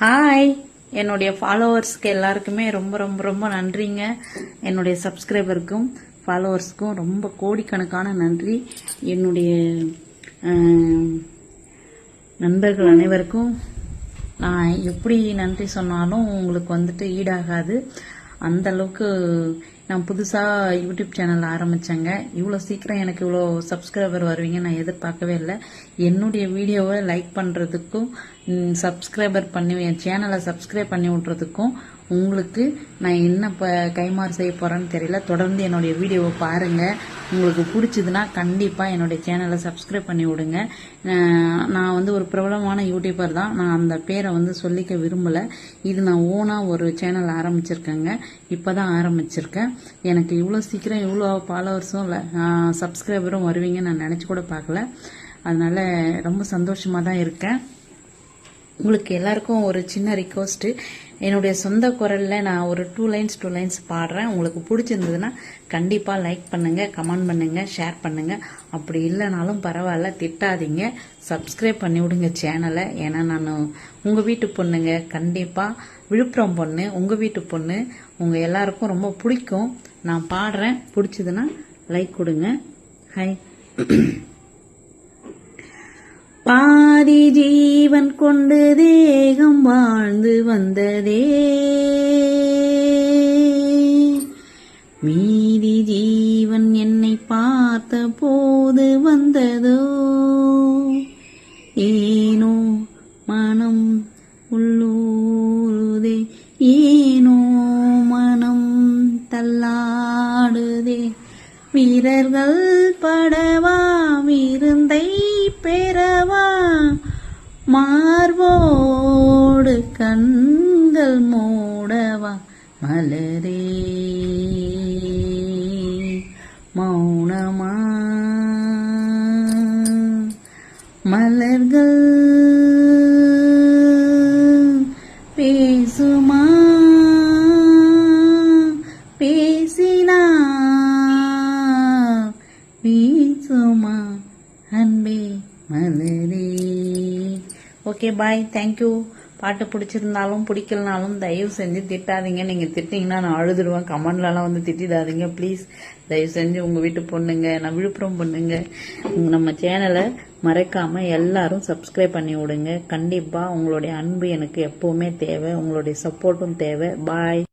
Hi, என்னுடைய ஃபாலோவர்ஸ்க்கு எல்லாருக்குமே ரொம்ப ரொம்ப ரொம்ப நன்றிங்க. என்னுடைய சப்ஸ்கிரைபருக்கும் ஃபாலோவர்ஸ்க்கும் ரொம்ப கோடிக்கணக்கான நன்றி. என்னுடைய நண்பர்கள் அனைவருக்கும் நான் எப்படி நன்றி சொன்னாலும் உங்களுக்கு வந்துட்டு ஈடாகாது. அந்த அளவுக்கு நான் புதுசாக யூடியூப் சேனல் ஆரம்பித்தேங்க. இவ்வளோ சீக்கிரம் எனக்கு இவ்வளோ சப்ஸ்கிரைபர் வருவீங்க நான் எதிர்பார்க்கவே இல்லை. என்னுடைய வீடியோவை லைக் பண்ணுறதுக்கும் சப்ஸ்கிரைபர் பண்ணி என் சேனலை சப்ஸ்கிரைப் பண்ணி விட்றதுக்கும் உங்களுக்கு நான் என்ன கைமாறு செய்ய போகிறேன்னு தெரியல. தொடர்ந்து என்னுடைய வீடியோவை பாருங்கள். உங்களுக்கு பிடிச்சதுன்னா கண்டிப்பாக என்னுடைய சேனலை சப்ஸ்கிரைப் பண்ணி விடுங்க. நான் வந்து ஒரு பிரபலமான யூடியூபர் தான். நான் அந்த பேரை வந்து சொல்லிக்க விரும்பலை. இது நான் ஓனாக ஒரு சேனல் ஆரம்பிச்சிருக்கேங்க. இப்போ தான் ஆரம்பிச்சிருக்கேன். எனக்கு இவ்வளோ சீக்கிரம் இவ்வளோ ஃபாலோவர்ஸும் சப்ஸ்கிரைபரும் வருவீங்க நான் நினச்சி கூட பார்க்கல. அதனால் ரொம்ப சந்தோஷமாக தான் இருக்கேன். உங்களுக்கு எல்லாருக்கும் ஒரு சின்ன ரிக்வஸ்ட்டு, என்னுடைய சொந்த குரலில் நான் ஒரு 2 லைன்ஸ் பாடுறேன். உங்களுக்கு பிடிச்சிருந்ததுன்னா கண்டிப்பாக லைக் பண்ணுங்கள், கமெண்ட் பண்ணுங்கள், ஷேர் பண்ணுங்கள். அப்படி இல்லைனாலும் பரவாயில்ல, திட்டாதீங்க, சப்ஸ்கிரைப் பண்ணி விடுங்க சேனலை. ஏன்னா நான் உங்கள் வீட்டு பொண்ணுங்க, கண்டிப்பாக விழுப்புரம் பொண்ணு, உங்கள் வீட்டு பொண்ணு. உங்கள் எல்லாருக்கும் ரொம்ப பிடிக்கும். நான் பாடுறேன், பிடிச்சதுன்னா லைக் கொடுங்க. ஹாய். பாதி ஜீவன் கொண்டு தேகம் வாழ்ந்து வந்ததே, மீதி ஜீவன் என்னை பார்த்த போது வந்ததோ, ஏனோ மனம் உள்ளூருதே, ஏனோ மனம் தள்ளாடுதே, வீரர்கள் படவா விருந்தை பெறவா, மார்போடு கண்கள் மூடவா, மலரே மௌனமா, மலர்கள் பேசுமா, பேசினா வீசுமா அன்பே மலரே. ஓகே, பாய், தேங்க்யூ. பாட்டு பிடிச்சிருந்தாலும் பிடிக்கலனாலும் தயவு செஞ்சு திட்டாதீங்க. நீங்கள் திட்டிங்கன்னா நான் அழுதுடுவேன். கமெண்ட்லலாம் வந்து திட்டிடாதீங்க ப்ளீஸ். தயவு செஞ்சு உங்கள் வீட்டு பொண்ணுங்க, நான் விழுப்புரம் பொண்ணுங்க, நம்ம சேனலை மறக்காமல் எல்லாரும் சப்ஸ்கிரைப் பண்ணி விடுங்க. கண்டிப்பாக உங்களுடைய அன்பு எனக்கு எப்போவுமே தேவை, உங்களுடைய சப்போர்ட்டும் தேவை. பாய்.